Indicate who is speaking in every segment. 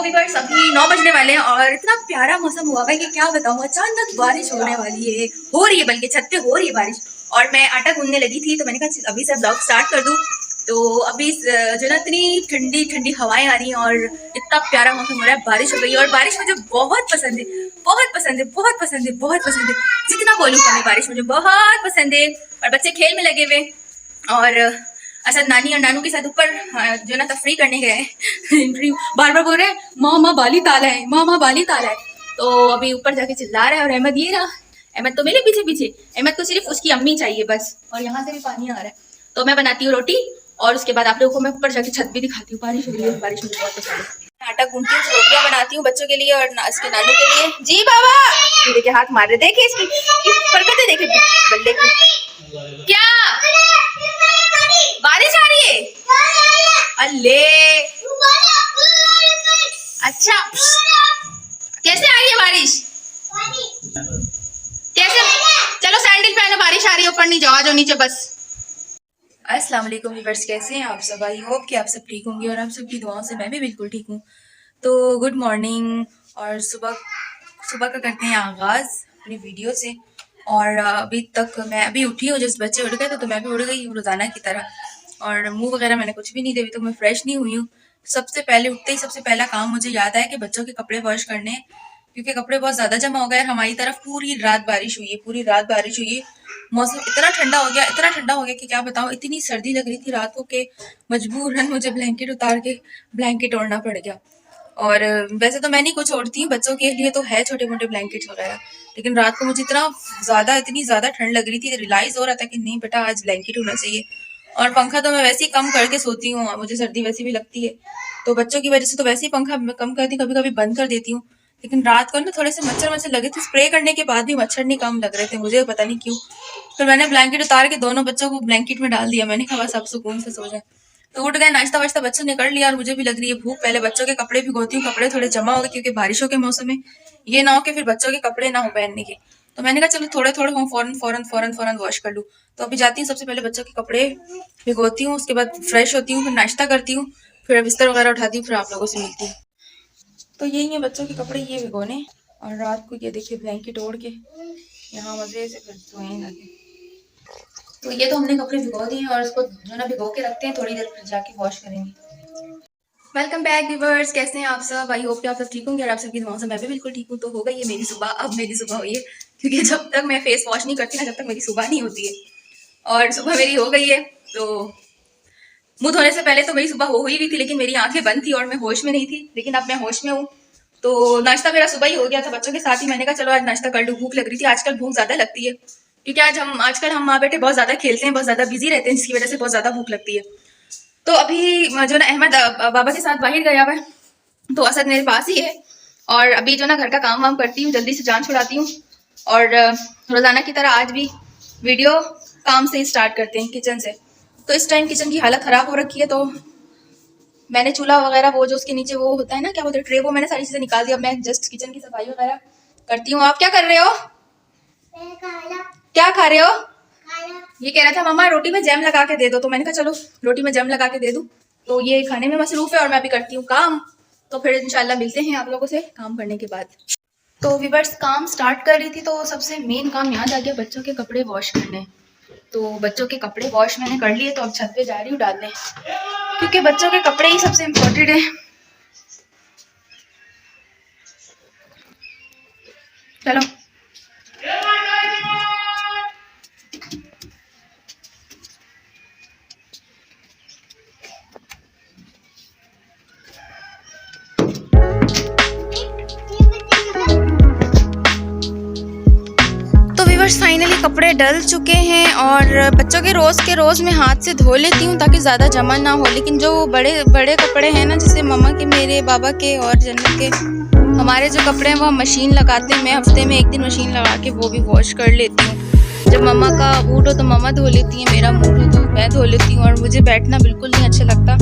Speaker 1: Viewers अभी 9 बजने वाले हैं और इतना प्यारा मौसम हुआ है कि क्या बताऊँ। अचानक बारिश होने वाली है, हो रही है, बल्कि छत पे हो रही है बारिश। और मैं आटा गूंदने लगी थी तो मैंने कहा अभी से ब्लॉग स्टार्ट कर दूँ। तो अभी जो ना इतनी ठंडी ठंडी हवाएं आ रही हैं और इतना प्यारा मौसम हो रहा है, बारिश हो गई है। और बारिश मुझे बहुत पसंद है, बहुत पसंद है, बहुत पसंद है, बहुत पसंद है। जितना बोलूँ कम है, बारिश मुझे बहुत पसंद है। और बच्चे खेल में लगे हुए और असद नानी और नानू के साथ ऊपर जो ना तफरी करने गए हैं। बार बार बोल रहे हैं माँ बाली ताला है, माँ बाली ताला है। तो अभी ऊपर जाके चिल्ला रहा है। और अहमद ये रहा, अहमद तो मेरे पीछे पीछे। अहमद को सिर्फ उसकी अम्मी चाहिए बस। और यहाँ से भी पानी आ रहा है। तो मैं बनाती हूँ रोटी और उसके बाद आप लोगों को मैं ऊपर जाके छत भी दिखाती हूँ। बारिश हो रही है, बारिश मुझे बहुत पसंद है। आटा गूंथती हूँ, रोटियाँ बनाती हूँ बच्चों के लिए और इसके नानू के लिए। जी बाबा, ये देखिए हाथ मार रहे, देखिए इसकी हरकतें देखिए बल्ले की। क्या बारिश आ रही है? अल्ले अच्छा, कैसे आ रही है बारिश? कैसे? चलो सैंडल पहनो, बारिश आ रही है, ऊपर नहीं जाओ, आ जाओ नीचे बस। अस्सलाम वालेकुम व्यूअर्स, कैसे हैं आप सब? आई होप कि आप सब ठीक होंगे और आप सबकी दुआओं से मैं भी बिल्कुल ठीक हूँ। तो गुड मॉर्निंग। और सुबह का करते हैं आगाज़ अपनी वीडियो से। और अभी तक मैं अभी उठी हूँ, जस्ट बच्चे उठ गए तो मैं भी उठ गई हूँ रोज़ाना की तरह। और मुंह वगैरह मैंने कुछ भी नहीं दिया, अभी तक मैं फ्रेश नहीं हुई हूँ। सबसे पहले उठते ही सबसे पहला काम मुझे याद आया कि बच्चों के कपड़े वॉश करने हैं, क्योंकि कपड़े बहुत ज़्यादा जमा हो गए। हमारी तरफ पूरी रात बारिश हुई है, पूरी रात बारिश हुई है। मौसम इतना ठंडा हो गया, इतना ठंडा हो गया कि क्या बताऊँ। इतनी सर्दी लग रही थी रात को कि मजबूरन मुझे ब्लैंकेट उतार के ब्लैंकेट ओढ़ना पड़ गया। और वैसे तो मैं नहीं कुछ ओढ़ती हूँ, बच्चों के लिए तो है छोटे मोटे ब्लैंकेट्स वगैरह, लेकिन रात को मुझे इतनी ज़्यादा ठंड लग रही थी, रियलाइज़ हो रहा था कि नहीं बेटा आज ब्लैंकेट होना चाहिए। और पंखा तो मैं वैसे ही कम करके सोती हूँ, मुझे सर्दी वैसे भी लगती है, तो बच्चों की वजह से तो वैसे ही पंखा कम करती हूँ, कभी कभी बंद कर देती हूँ। लेकिन रात को ना थोड़े से मच्छर लगे थे, स्प्रे करने के बाद भी मच्छर नहीं कम लग रहे थे, मुझे पता नहीं क्यों। फिर मैंने ब्लैंकेट उतार के दोनों बच्चों को ब्लैंकेट में डाल दिया। मैंने कहा बस अब सुकून से सो जाए। तो उठ गए, नाश्ता वाश्ता बच्चों ने कर लिया और मुझे भी लग रही है भूख। पहले बच्चों के कपड़े भिगोती हूँ, कपड़े थोड़े जमा हो गए क्योंकि बारिशों के मौसम में ये ना हो कि फिर बच्चों के कपड़े ना हो पहनने के। तो मैंने कहा चलो थोड़े थोड़े हों, फौरन वॉश कर लूँ। तो अभी जाती हूँ, सबसे पहले बच्चों के कपड़े भिगोती हूँ, उसके बाद फ्रेश होती हूँ, फिर नाश्ता करती हूँ, फिर बिस्तर वगैरह उठाती हूँ, फिर आप लोगों से मिलती हूँ। तो यही है बच्चों के कपड़े, ये भिगोने। और रात को ये देखिए ब्लैंकेट ओढ़ के यहाँ मजे से फिर सोए जाके। तो ये तो हमने कपड़े भिगो दिए और इसको जो ना भिगो के रखते हैं, थोड़ी देर फिर जाके वॉश करेंगे। वेलकम बैक व्यूअर्स, कैसे हैं आप सब? आई होप कि आप सब ठीक होंगे और आप सबकी दुआओं से मैं भी बिल्कुल ठीक हूँ। तो हो गई है मेरी सुबह, अब मेरी सुबह हुई है, क्योंकि जब तक मैं फेस वॉश नहीं करती ना, जब तक मेरी सुबह नहीं होती है। और सुबह मेरी हो गई है। तो मुँह धोने से पहले तो मेरी सुबह हुई भी थी, लेकिन मेरी आंखें बंद थी और मैं होश में नहीं थी, लेकिन अब मैं होश में हूँ। तो नाश्ता मेरा सुबह ही हो गया था बच्चों के साथ ही। मैंने कहा चलो आज नाश्ता कर लूँ, भूख लग रही थी। आजकल भूख ज़्यादा लगती है, क्योंकि आजकल हम माँ बेटे बहुत ज़्यादा खेलते हैं, बहुत ज़्यादा बिजी रहते हैं, जिसकी वजह से बहुत ज़्यादा भूख लगती है। तो अभी जो ना अहमद बाबा के साथ बाहर गया हुआ है, तो असद मेरे पास ही है। और अभी जो ना घर का काम वाम करती हूँ, जल्दी से जान छुड़ाती हूँ। और रोज़ाना की तरह आज भी वीडियो काम से ही स्टार्ट करते हैं, किचन से। तो इस टाइम किचन की हालत ख़राब हो रखी है, तो मैंने चूल्हा वगैरह वो जो उसके नीचे वो होता है ना, क्या बोलते हैं, ट्रे, वो मैंने सारी चीज़ें निकाल दी। अब मैं जस्ट किचन की सफाई वगैरह करती हूँ। आप क्या कर रहे हो? क्या खा रहे हो? ये कह रहा था मम्मा रोटी में जैम लगा के दे दो, तो मैंने कहा चलो रोटी में जैम लगा के दे दूँ। तो ये खाने में मसरूफ़ है और मैं भी करती हूँ काम। तो फिर इंशाल्लाह मिलते हैं आप लोगों से काम करने के बाद। तो व्यूअर्स काम स्टार्ट कर रही थी, तो सबसे मेन काम याद आ गया, बच्चों के कपड़े वॉश करने। तो बच्चों के कपड़े वॉश मैंने कर लिए, तो अब छत पे जा रही हूँ डालने, क्योंकि बच्चों के कपड़े ही सबसे इम्पोर्टेंट है। चलो फाइनली कपड़े डल चुके हैं और बच्चों के रोज़ मैं हाथ से धो लेती हूँ ताकि ज़्यादा जमा ना हो। लेकिन जो बड़े बड़े कपड़े हैं ना, जैसे मम्मा के, मेरे, बाबा के और जन्नत के, हमारे जो कपड़े हैं वो मशीन लगाते हैं। मैं हफ्ते में 1 दिन मशीन लगा के वो भी वॉश कर लेती हूँ। जब मम्मा का मूड हो तो मम्मा धो लेती हैं, मेरा मूड हो तो मैं धो लेती हूँ। और मुझे बैठना बिल्कुल नहीं अच्छा लगता,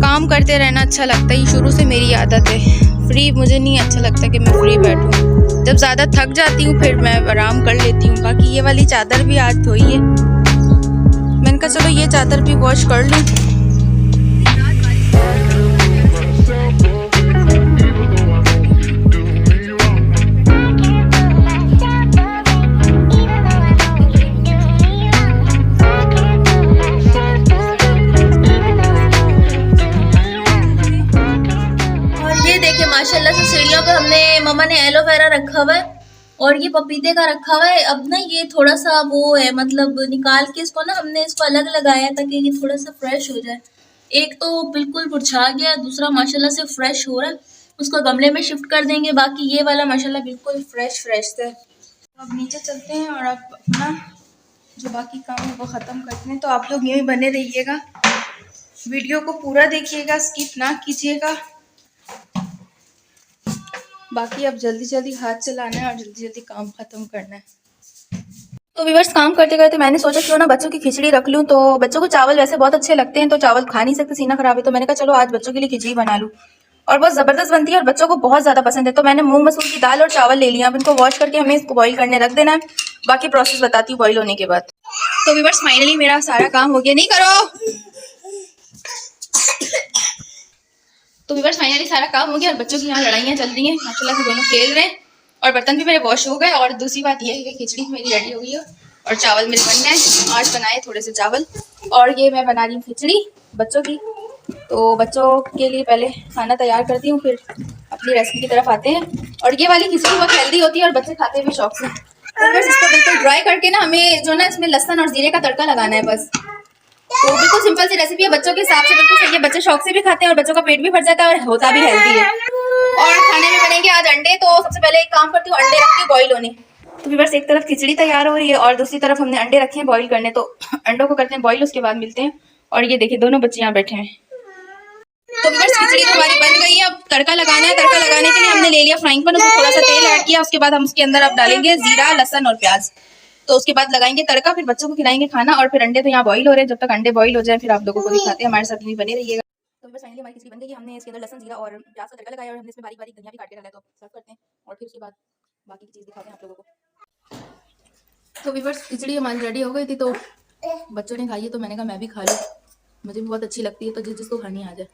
Speaker 1: काम करते रहना अच्छा लगता है, ये शुरू से मेरी आदत है। फ्री मुझे नहीं अच्छा लगता कि मैं फ्री बैठूँ। जब ज़्यादा थक जाती हूँ फिर मैं आराम कर लेती हूँ। बाकी ये वाली चादर भी आज धोई है, मैंने कहा चलो ये चादर भी वॉश कर लूँ।
Speaker 2: ये माशाल्लाह से सीढ़ियों पे हमने मम्मा ने एलोवेरा रखा हुआ है और ये पपीते का रखा हुआ है। अब ना ये थोड़ा सा वो है, मतलब निकाल के इसको ना हमने इसको अलग लगाया ताकि ये थोड़ा सा फ्रेश हो जाए। एक तो बिल्कुल मुरझा गया, दूसरा माशाल्लाह से फ्रेश हो रहा है। उसको गमले में शिफ्ट कर देंगे। बाकी ये वाला माशाल्लाह बिल्कुल फ्रेश है।
Speaker 1: अब नीचे चलते हैं और अब अपना जो बाकी काम है वो ख़त्म करते हैं। तो आप लोग यूँ ही बने रहिएगा, वीडियो को पूरा देखिएगा, स्किप ना कीजिएगा। बाकी अब जल्दी जल्दी हाथ चलाना है और जल्दी जल्दी काम ख़त्म करना है। तो व्यूअर्स, काम करते करते मैंने सोचा क्यों ना बच्चों की खिचड़ी रख लूँ। तो बच्चों को चावल वैसे बहुत अच्छे लगते हैं, तो चावल खा नहीं सकते, सीना खराब है। तो मैंने कहा चलो आज बच्चों के लिए खिचड़ी बना लूँ, और बहुत ज़बरदस्त बनती है और बच्चों को बहुत ज़्यादा पसंद है। तो मैंने मूंग मसूर की दाल और चावल ले लिया। अब इनको वॉश करके हमें इसको बॉईल करने रख देना है। बाकी प्रोसेस बताती हूँ बॉईल होने के बाद। तो व्यूअर्स, फाइनली मेरा सारा काम हो गया। नहीं करो। तो व्यूअर्स, फाइनली सारा काम हो गया और बच्चों की यहाँ लड़ाइयाँ चल रही हैं। माशाल्लाह से दोनों खेल रहे हैं और बर्तन भी मेरे वॉश हो गए। और दूसरी बात यह है कि खिचड़ी मेरी रेडी हो गई है और चावल मेरे बन गए। आज बनाए थोड़े से चावल और ये मैं बना रही हूँ खिचड़ी बच्चों की। तो बच्चों के लिए पहले खाना तैयार करती हूँ, फिर अपनी रेसिपी की तरफ आते हैं। और ये वाली खिचड़ी बहुत हेल्दी होती है और बच्चे खाते भी शौक से। तो बस इसको बिल्कुल ड्राई करके ना हमें जो ना इसमें लहसुन और जीरे का तड़का लगाना है बस। तो बिल्कुल सिंपल सी रेसिपी है, बच्चों के हिसाब से बिल्कुल सही है। बच्चे शौक से भी खाते हैं और बच्चों का पेट भी भर जाता है और होता भी हेल्दी है। और खाने में बनेंगे आज अंडे। तो सबसे पहले एक काम करती हूँ, अंडे रखती हूँ बॉईल होने। तो बस एक तरफ खिचड़ी तैयार हो रही है और दूसरी तरफ हमने अंडे रखे हैं बॉईल करने। तो अंडों को करते हैं बॉईल, उसके बाद मिलते हैं। और ये देखिए दोनों बच्चे यहाँ बैठे हैं। तो बस खिचड़ी तो हमारी बन गई है। अब तड़का लगाना है। तड़का लगाने के लिए हमने ले लिया फ्राइंग पैन, उसमें थोड़ा सा तेल ऐड किया। उसके बाद हम उसके अंदर अब डालेंगे जीरा, लहसुन और प्याज। तो उसके बाद लगाएंगे तड़का, फिर बच्चों को खिलाएंगे खाना। और फिर अंडे तो यहाँ बॉईल हो रहे हैं, जब तक अंडे बॉईल हो जाए फिर आप लोगों को दिखाते हैं। हमारे साथ भी बने रहिएगा। तो बस फाइनली हमारी खिचड़ी बन गई है। हमने इसके अंदर लहसुन, जीरा और प्याज का तड़का लगाया और हमने इसमें बारीक बारीक धनिया भी काट के डाला है। तो सर्व करते हैं और फिर उसके बाद बाकी की चीज़ दिखाते हैं आप लोगों को। तो व्यूअर्स, खिचड़ी हमारी रेडी हो गई थी। तो बच्चों ने खाई है तो मैंने कहा मैं भी खा लूँ, मुझे भी बहुत अच्छी लगती है। तो जिसको खानी आ जाए।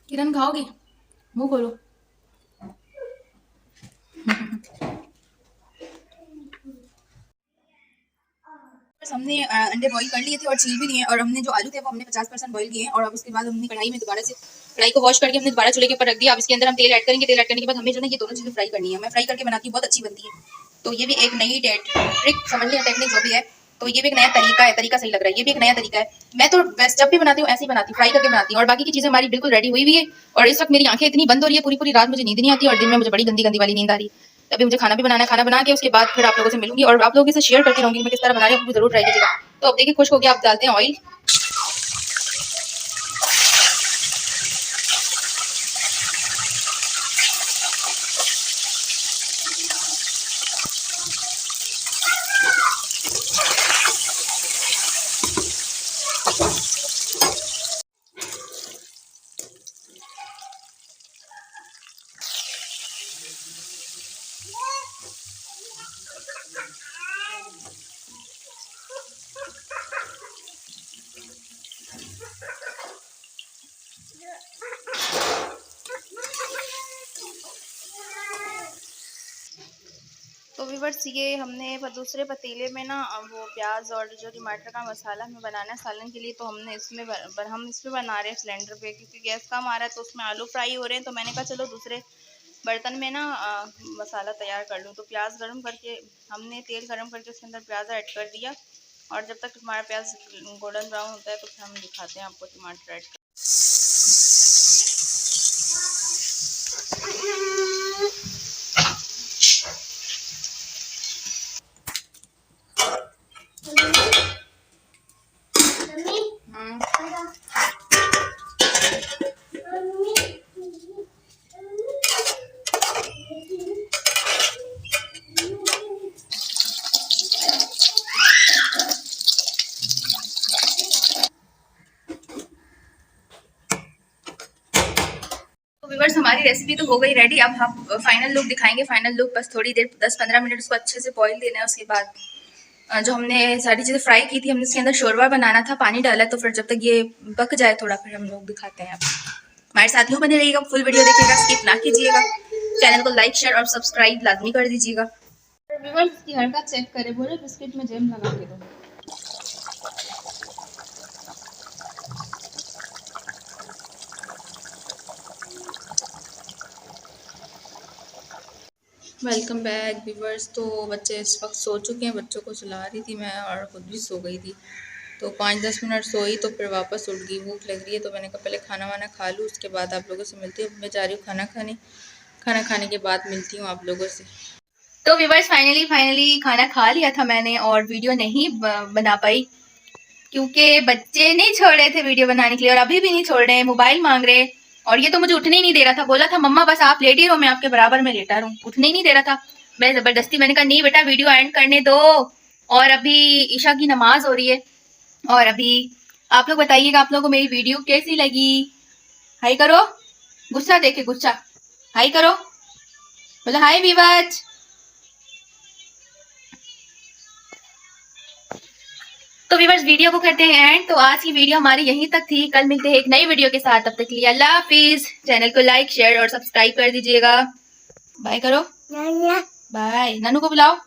Speaker 1: किरण खाओगी? मुंह खोलो। हमने अंडे बॉईल कर लिए थे और छील भी लिए और हमने जो आलू थे वो हमने 50% बॉईल किए हैं। और अब उसके बाद हमने कढ़ाई में दोबारा से कढ़ाई को वॉश करके हमने दोबारा चूल्हे के ऊपर रख दिया। अब इसके अंदर हम तेल ऐड करेंगे। तेल ऐड करने के बाद हमें जो है ये दोनों चीज़ें फ्राई करनी है। मैं फ्राई करके बनाती हूँ, बहुत अच्छी बनती है। तो ये भी एक नई ट्रिक समझ लिया, टेक्निक जो भी है। तो ये भी एक नया तरीका है, तरीका सही लग रहा है। ये भी एक नया तरीका है। मैं तो बस जब भी बनाती हूँ ऐसे ही बनाती हूँ, फ्राई करके बनाती हूँ। और बाकी की चीज़ें हमारी बिल्कुल रेडी हुई हुई है। और इस वक्त मेरी आंखें इतनी बंद हो रही है, पूरी पूरी रात मुझे नींद नहीं आती और दिन में मुझे बड़ी गंदी गंदी वाली नींद आ रही है। अभी मुझे खाना भी बनाना है। खाना बना के उसके बाद फिर आप लोगों से मिलूंगी और आप लोगों से शेयर करती रहूंगी मैं किस तरह बना रही हूँ। जरूर ट्राई कीजिएगा। तो अब देखिए खुश हो गया। आप डालते हैं ऑयल। तो व्यूअर्स, ये हमने दूसरे पतीले में ना वो प्याज और जो टमाटर का मसाला हमें बनाना है सालन के लिए। तो हमने इसमें हम इसमें बना रहे हैं सिलेंडर पे, क्योंकि गैस कम आ रहा है तो उसमें आलू फ्राई हो रहे हैं। तो मैंने कहा चलो दूसरे बर्तन में ना मसाला तैयार कर लूँ। तो प्याज गरम करके हमने तेल गरम करके उसके अंदर प्याज ऐड कर दिया। और जब तक हमारा प्याज गोल्डन ब्राउन होता है तो फिर हम दिखाते हैं आपको टमाटर ऐड कर। व्यूअर्स, हमारी रेसिपी तो हो गई रेडी। अब हम फाइनल लुक दिखाएंगे। फाइनल लुक बस थोड़ी देर 10-15 मिनट उसको अच्छे से बॉईल देना है। उसके बाद जो हमने सारी चीज़ें फ्राई की थी, हमने इसके अंदर शोरबा बनाना था, पानी डाला है। तो फिर जब तक ये पक जाए थोड़ा फिर हम लोग दिखाते हैं। अब हमारे साथ यूं बने रहिएगा, फुल वीडियो देखिएगा, स्किप ना कीजिएगा। चैनल को लाइक शेयर और सब्सक्राइब लाजमी कर दीजिएगा। व्यूअर्स की हरकत चेक करें, बोले बिस्किट में जैम लगा के दो। Welcome back viewers. तो बच्चे इस वक्त सो चुके हैं, बच्चों को सुला रही थी मैं और ख़ुद भी सो गई थी। तो 5-10 मिनट सोई तो फिर वापस उठ गई। भूख लग रही है तो मैंने कहा पहले खाना वाना खा लूँ, उसके बाद आप लोगों से मिलती हूँ। मैं जा रही हूँ खाना खाने, खाना खाने के बाद मिलती हूँ आप लोगों से। तो व्यूअर्स फाइनली खाना खा लिया था मैंने और वीडियो नहीं बना पाई क्योंकि बच्चे नहीं छोड़ रहे थे वीडियो बनाने के लिए और अभी भी नहीं छोड़ रहे हैं, मोबाइल मांग रहे। और ये तो मुझे उठने ही नहीं दे रहा था, बोला था मम्मा बस आप लेटी रहो, मैं आपके बराबर में लेटा रहूं। उठने ही नहीं दे रहा था। मैं जबरदस्ती मैंने कहा नहीं बेटा वीडियो एंड करने दो। और अभी ईशा की नमाज हो रही है। और अभी आप लोग बताइएगा आप लोगों को मेरी वीडियो कैसी लगी। हाई करो, गुस्सा देखे गुस्सा, हाई करो, बोला हाय विवाज। तो व्यूअर्स वीडियो को करते हैं एंड। तो आज की वीडियो हमारी यहीं तक थी, कल मिलते हैं एक नई वीडियो के साथ। तब तक के लिए अल्लाह हाफिज। चैनल को लाइक शेयर और सब्सक्राइब कर दीजिएगा। बाय करो, बाय। नानू को बुलाओ।